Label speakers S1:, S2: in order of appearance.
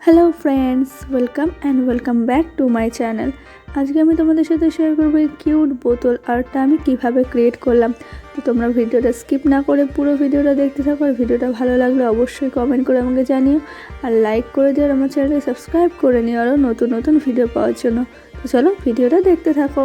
S1: Hello friends, welcome back to my channel. আজকে আমি তোমাদের সাথে শেয়ার করবো এই কিউট বোতল আর্টটা আমি কিভাবে ক্রিয়েট করলাম। তো তোমরা ভিডিওটা স্কিপ না করে পুরো ভিডিওটা দেখতে থাকো। আর ভিডিওটা ভালো লাগলে অবশ্যই কমেন্ট করে আমাকে জানিও, আর লাইক করে দিও, আর আমার চ্যানেলকে সাবস্ক্রাইব করে নিও আরও নতুন নতুন ভিডিও পাওয়ার জন্য। তো চলো ভিডিওটা দেখতে থাকো।